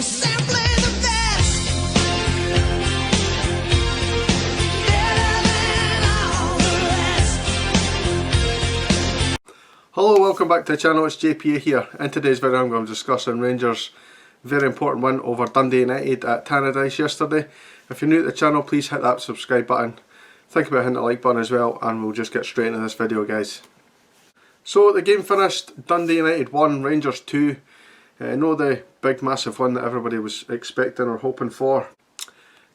You're simply the best. Better than all the rest. Hello, welcome back to the channel, it's JPA here. In today's video I'm going to be discussing Rangers' very important win over Dundee United at Tannadice yesterday. If you're new to the channel, please hit that subscribe button. Think about hitting the like button as well, and we'll just get straight into this video, guys. So the game finished, Dundee United 1, Rangers 2. No the big massive win that everybody was expecting or hoping for.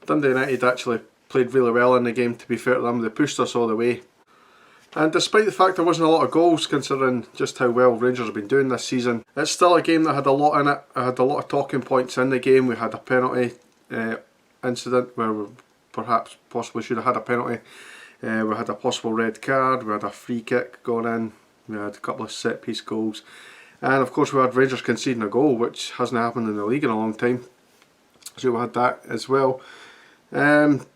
Dundee United actually played really well in the game, to be fair to them. They pushed us all the way. And despite the fact there wasn't a lot of goals, considering just how well Rangers have been doing this season, it's still a game that had a lot in it. It had a lot of talking points in the game. We had a penalty incident where we possibly should have had a penalty. We had a possible red card, we had a free kick going in, we had a couple of set piece goals, and of course we had Rangers conceding a goal, which hasn't happened in the league in a long time. So we had that as well. I'm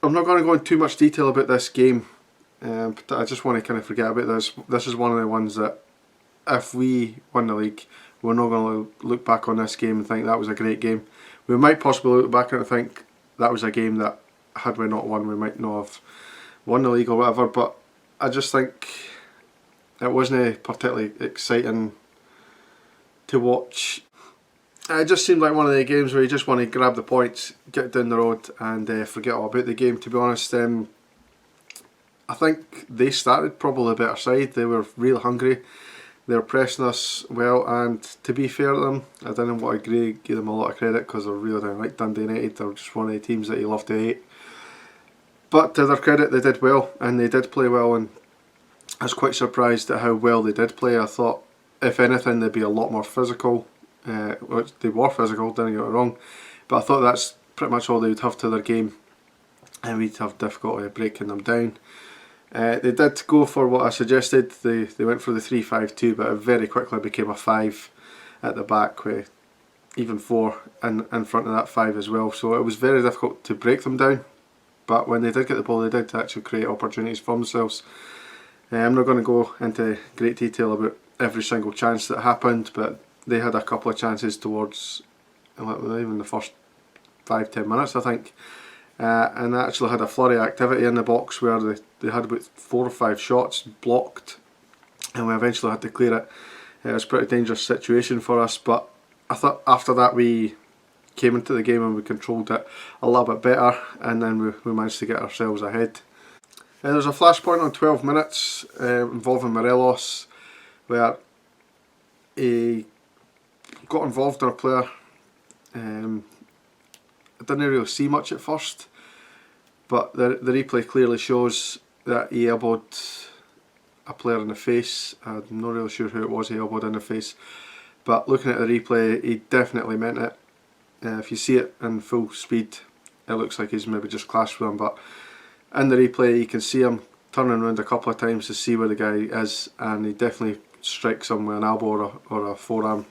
not going to go into too much detail about this game. But I just want to kind of forget about this. This is one of the ones that if we win the league, we're not going to look back on this game and think that was a great game. We might possibly look back and think that was a game that had we not won, we might not have won the league or whatever, but I just think it wasn't particularly exciting to watch. It just seemed like one of the games where you just want to grab the points, get down the road and forget all about the game, to be honest. I think they started probably the better side. They were real hungry. They were pressing us well, and to be fair to them, I didn't want to give them a lot of credit because they're really down like Dundee United. They're just one of the teams that you love to hate. But to their credit, they did well, and they did play well, and I was quite surprised at how well they did play. I thought, if anything, they'd be a lot more physical. Which they were physical, don't get me wrong, but I thought that's pretty much all they would have to their game, and we'd have difficulty breaking them down. They did go for what I suggested. They went for the 3-5-2, but it very quickly became a 5 at the back, with even 4 in front of that 5 as well. So it was very difficult to break them down. But when they did get the ball, they did actually create opportunities for themselves. I'm not going to go into great detail about every single chance that happened, but they had a couple of chances towards even the first 5-10 minutes, I think. And they actually had a flurry of activity in the box where they had about 4 or 5 shots blocked, and we eventually had to clear it. It was a pretty dangerous situation for us, but I thought after that we came into the game and we controlled it a little bit better, and then we managed to get ourselves ahead. There was a flashpoint on 12 minutes involving Morelos, where he got involved in a player. I didn't really see much at first, but the replay clearly shows that he elbowed a player in the face. I'm not really sure who it was he elbowed in the face, but looking at the replay, he definitely meant it. If you see it in full speed, it looks like he's maybe just clashed with him, but in the replay you can see him turning around a couple of times to see where the guy is, and he definitely strikes him with an elbow or a forearm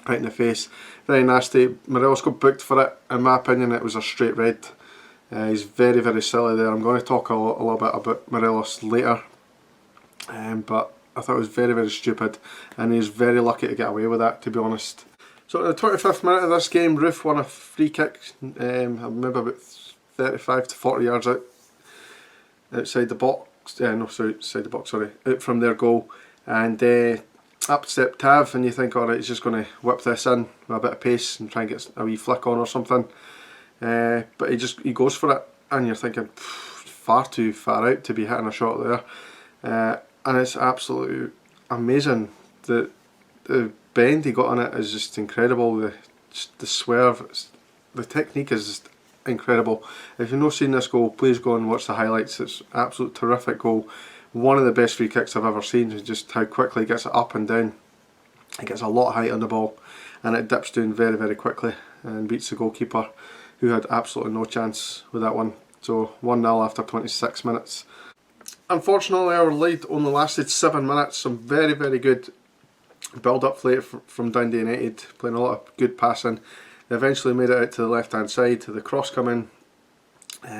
right in the face. Very nasty. Morelos got booked for it. In my opinion, it was a straight red. He's very, very silly there. I'm going to talk a little bit about Morelos later, but I thought it was very, very stupid, and he was very lucky to get away with that, to be honest. So in the 25th minute of this game, Roof won a free kick, maybe about 35 to 40 yards outside the box. Outside the box, sorry, out from their goal, and up stepped Tav, and you think, alright, he's just going to whip this in with a bit of pace and try and get a wee flick on or something. But he goes for it, and you're thinking, far too far out to be hitting a shot there. And it's absolutely amazing. The bend he got on it is just incredible. The swerve, the technique is just incredible. If you've not seen this goal, please go and watch the highlights. It's an absolute terrific goal. One of the best free kicks I've ever seen. Is just how quickly he gets it up and down. It gets a lot of height on the ball, and it dips down very, very quickly and beats the goalkeeper, who had absolutely no chance with that one. So 1-0 after 26 minutes. Unfortunately, our lead only lasted 7 minutes. Some very, very good build-up play from Dundee United, playing a lot of good passing. They eventually made it out to the left-hand side. The cross coming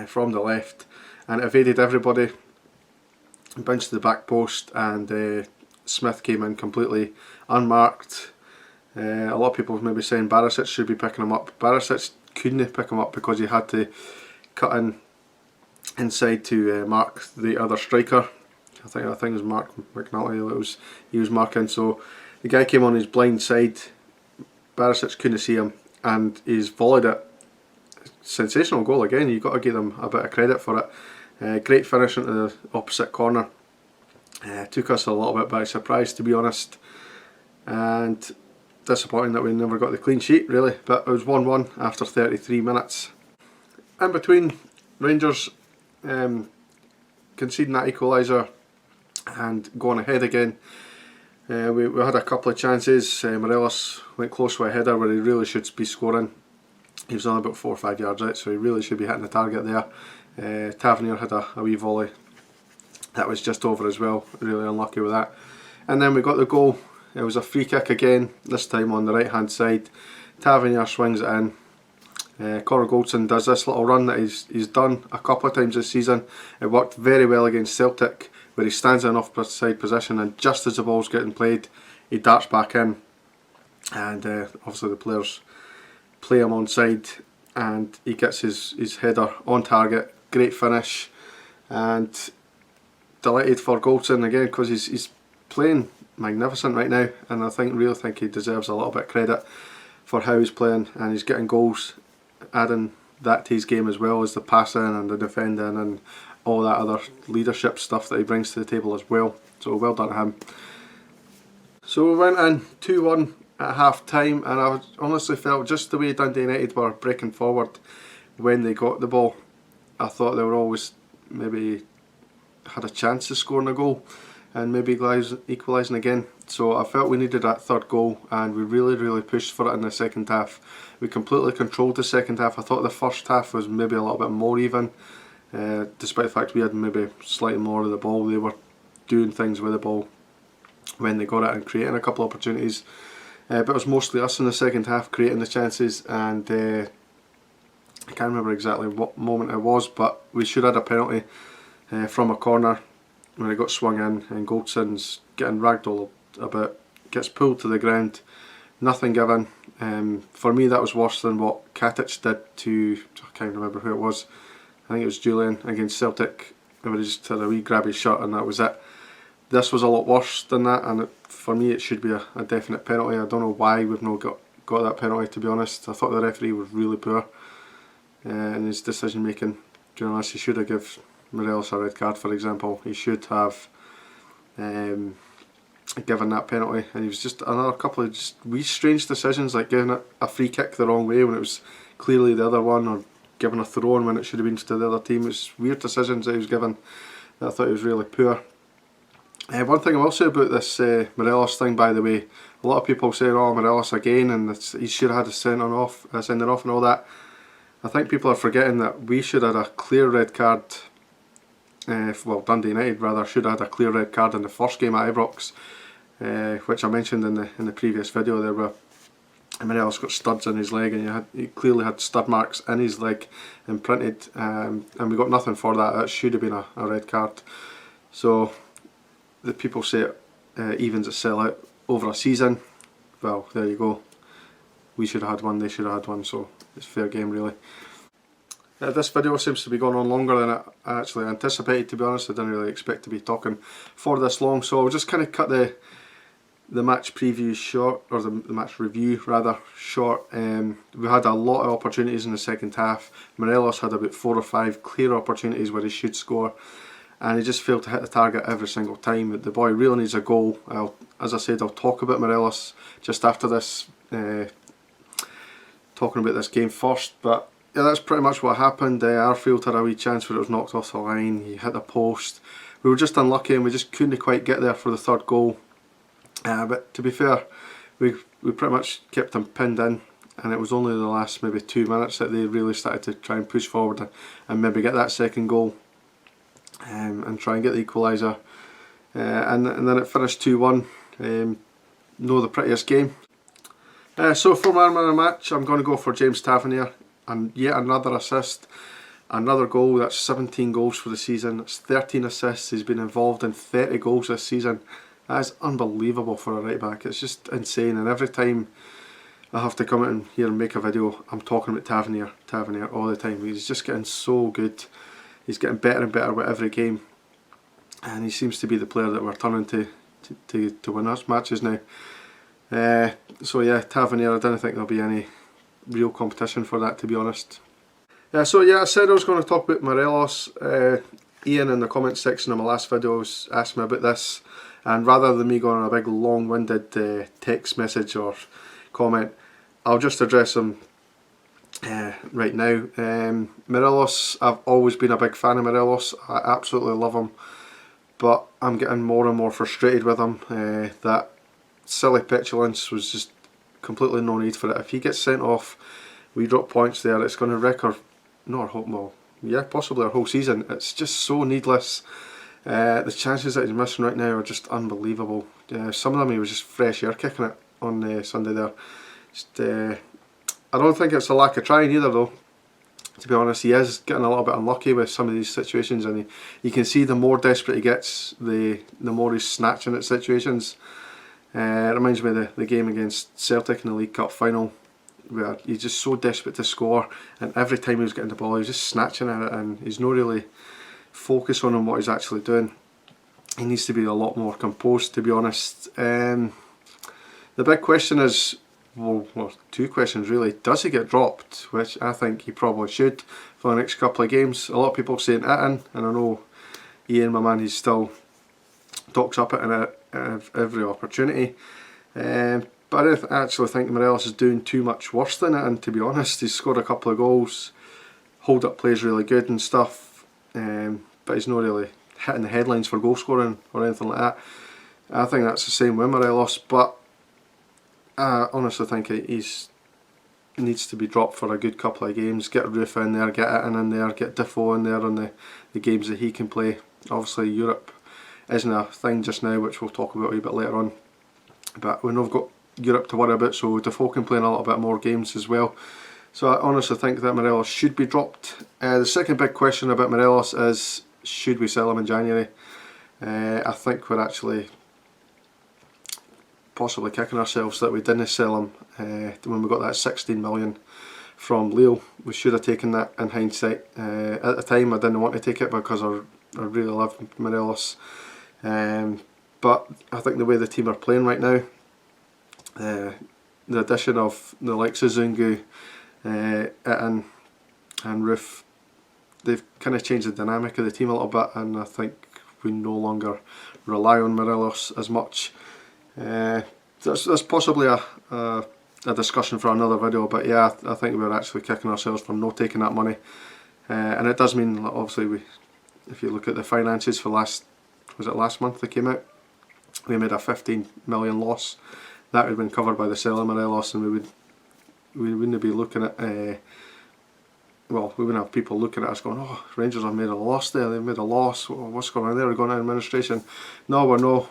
from the left, and it evaded everybody. Bounced to the back post, and Smith came in completely unmarked, A lot of people maybe saying Barisic should be picking him up. Barisic couldn't pick him up because he had to cut inside to mark the other striker. I think it was Mark McNulty. He was marking, so the guy came on his blind side. Barisic couldn't see him, and he's volleyed it. Sensational goal again. You've got to give him a bit of credit for it. Great finish into the opposite corner. Took us a little bit by surprise, to be honest, and disappointing that we never got the clean sheet, really. But it was 1-1 after 33 minutes. In between, Rangers conceding that equaliser and going ahead again. We had a couple of chances. Morelos went close with a header where he really should be scoring. He was only about 4 or 5 yards out, so he really should be hitting the target there. Tavernier had a wee volley that was just over as well. Really unlucky with that. And then we got the goal. It was a free kick again, this time on the right hand side. Tavernier swings it in. Connor Goldson does this little run that he's done a couple of times this season. It worked very well against Celtic, where he stands in an offside position, and just as the ball's getting played, he darts back in, and obviously the players play him onside, and he gets his header on target. Great finish, and delighted for Goldson again, because he's playing magnificent right now, and I really think he deserves a little bit of credit for how he's playing, and he's getting goals, adding that to his game as well as the passing and the defending and all that other leadership stuff that he brings to the table as well. So well done to him. So we went in 2-1 at half time, and I honestly felt just the way Dundee United were breaking forward when they got the ball, I thought they were always maybe had a chance of scoring a goal and maybe equalising again. So I felt we needed that third goal, and we really pushed for it in the second half. We completely controlled the second half. I thought the first half was maybe a little bit more even, despite the fact we had maybe slightly more of the ball. They were doing things with the ball when they got it and creating a couple of opportunities, but it was mostly us in the second half creating the chances, and I can't remember exactly what moment it was, but we should have had a penalty from a corner when it got swung in, and Goldson's getting ragdolled a bit, gets pulled to the ground, nothing given. For me, that was worse than what Katic did to, I can't remember who it was, I think it was Julian against Celtic, where he just had a wee grab his shirt and that was it. This was a lot worse than that, and for me it should be a definite penalty. I don't know why we've not got that penalty, to be honest. I thought the referee was really poor in his decision making during this. He should have given Morelos a red card, for example. He should have given that penalty, and he was just another couple of just wee strange decisions, like giving it a free kick the wrong way when it was clearly the other one, or giving a throw in when it should have been to the other team. It was weird decisions that he was given that I thought he was really poor. One thing I will say about this Morelos thing, by the way, a lot of people saying, oh, Morelos again, and he should have had a sending off and all that. I think people are forgetting that we should have had a clear red card. Well, Dundee United rather should have had a clear red card in the first game at Ibrox, which I mentioned in the previous video there, where Morelos got studs in his leg, and he clearly had stud marks in his leg imprinted, and we got nothing for that. That should have been a red card. So the people say it evens itself out over a season. Well, there you go. We should have had one, they should have had one, so it's fair game really. This video seems to be going on longer than I actually anticipated, to be honest. I didn't really expect to be talking for this long, so I'll just kind of cut the match preview short, or the match review rather short. We had a lot of opportunities in the second half. Morelos had about 4 or 5 clear opportunities where he should score, and he just failed to hit the target every single time. The boy really needs a goal. As I said, I'll talk about Morelos just after this, talking about this game first, but yeah, that's pretty much what happened. Arfield had a wee chance where it was knocked off the line. He hit the post. We were just unlucky, and we just couldn't quite get there for the third goal. But to be fair, we pretty much kept them pinned in, and it was only the last maybe 2 minutes that they really started to try and push forward and maybe get that second goal, and try and get the equaliser. And then it finished 2-1. No, the prettiest game. So for my man of the match, I'm going to go for James Tavernier, and yet another assist, another goal. That's 17 goals for the season. That's 13 assists. He's been involved in 30 goals this season. That is unbelievable for a right back. It's just insane, and every time I have to come in here and make a video. I'm talking about Tavernier all the time. He's just getting so good. He's getting better and better with every game, and he seems to be the player that we're turning to win us matches now. So yeah, Tavernier, I don't think there'll be any real competition for that, to be honest. So yeah, I said I was going to talk about Morelos. Ian in the comment section of my last videos asked me about this, and rather than me going on a big long-winded text message or comment, I'll just address him right now. Morelos, I've always been a big fan of Morelos. I absolutely love him, but I'm getting more and more frustrated with him. That silly petulance was just completely no need for it. If he gets sent off, we drop points there, it's going to wreck our, possibly our whole season. It's just so needless. The chances that he's missing right now are just unbelievable. Some of them he was just fresh air kicking it on Sunday there. I don't think it's a lack of trying either though, to be honest. He is getting a little bit unlucky with some of these situations, and you can see the more desperate he gets, the more he's snatching at situations. It reminds me of the game against Celtic in the League Cup final, where he's just so desperate to score, and every time he was getting the ball he was just snatching at it, and he's not really focused on what he's actually doing. He needs to be a lot more composed, to be honest. The big question is, well, two questions really. Does he get dropped? Which I think he probably should for the next couple of games. A lot of people saying it in, and I know Ian, my man, he still talks up it in every opportunity. But I don't actually think Morelos is doing too much worse than it, and to be honest, he's scored a couple of goals, hold up plays really good and stuff, but he's not really hitting the headlines for goal scoring or anything like that. I think that's the same with Morelos, but I honestly think he needs to be dropped for a good couple of games. Get Roof in there, get Itten in there, get Defoe in there on the games that he can play. Obviously Europe isn't a thing just now, which we'll talk about a wee bit later on, but we've got Europe to worry about, so Defoe can play in a little bit more games as well. So I honestly think that Morelos should be dropped. The second big question about Morelos is, should we sell him in January? I think we're actually possibly kicking ourselves that we didn't sell him when we got that 16 million from Lille. We should have taken that in hindsight. At the time I didn't want to take it because I really love Morelos, but I think the way the team are playing right now, the addition of the likes of Zungu, Itten and Roof, they've kind of changed the dynamic of the team a little bit, and I think we no longer rely on Morelos as much. That's possibly a discussion for another video, but yeah, I think we're actually kicking ourselves for not taking that money. And it does mean, obviously, if you look at the finances for last month they came out, we made a 15 million loss. That would have been covered by the sale of Morelos, and we wouldn't be looking at, we wouldn't have people looking at us going, oh, Rangers have made a loss there, they've made a loss, what's going on there, we're going to administration. No,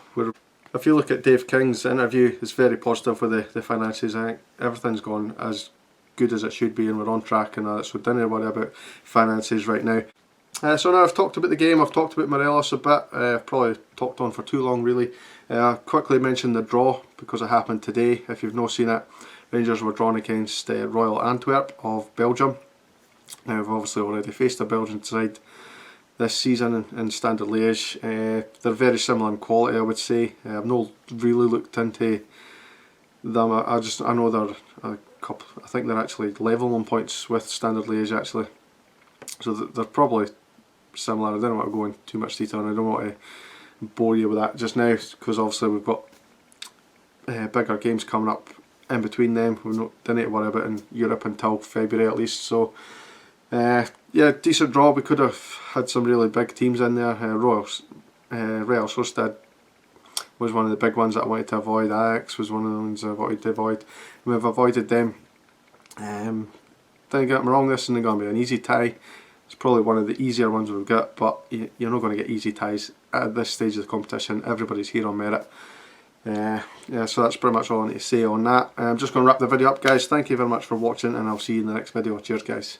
if you look at Dave King's interview, it's very positive with the finances. I think everything's gone as good as it should be, and we're on track and that, so don't worry about finances right now. So now I've talked about the game, I've talked about Morelos a bit, I've probably talked on for too long really. I'll quickly mention the draw because it happened today. If you've not seen it, Rangers were drawn against Royal Antwerp of Belgium. Now we've obviously already faced a Belgian side this season in Standard Liège. They're very similar in quality, I would say. I've not really looked into them. I know they're a couple. I think they're actually level on points with Standard Liège actually. So they're probably similar. I don't want to go into too much detail, and I don't want to bore you with that just now, because obviously we've got bigger games coming up in between them. We don't need to worry about in Europe until February at least. So yeah, decent draw. We could have had some really big teams in there. Real Sociedad was one of the big ones that I wanted to avoid. Ajax was one of the ones I wanted to avoid. We've avoided them. Don't get me wrong, this isn't going to be an easy tie. It's probably one of the easier ones we've got, but you're not going to get easy ties at this stage of the competition. Everybody's here on merit. Yeah, so that's pretty much all I need to say on that. I'm just going to wrap the video up, guys. Thank you very much for watching, and I'll see you in the next video. Cheers, guys.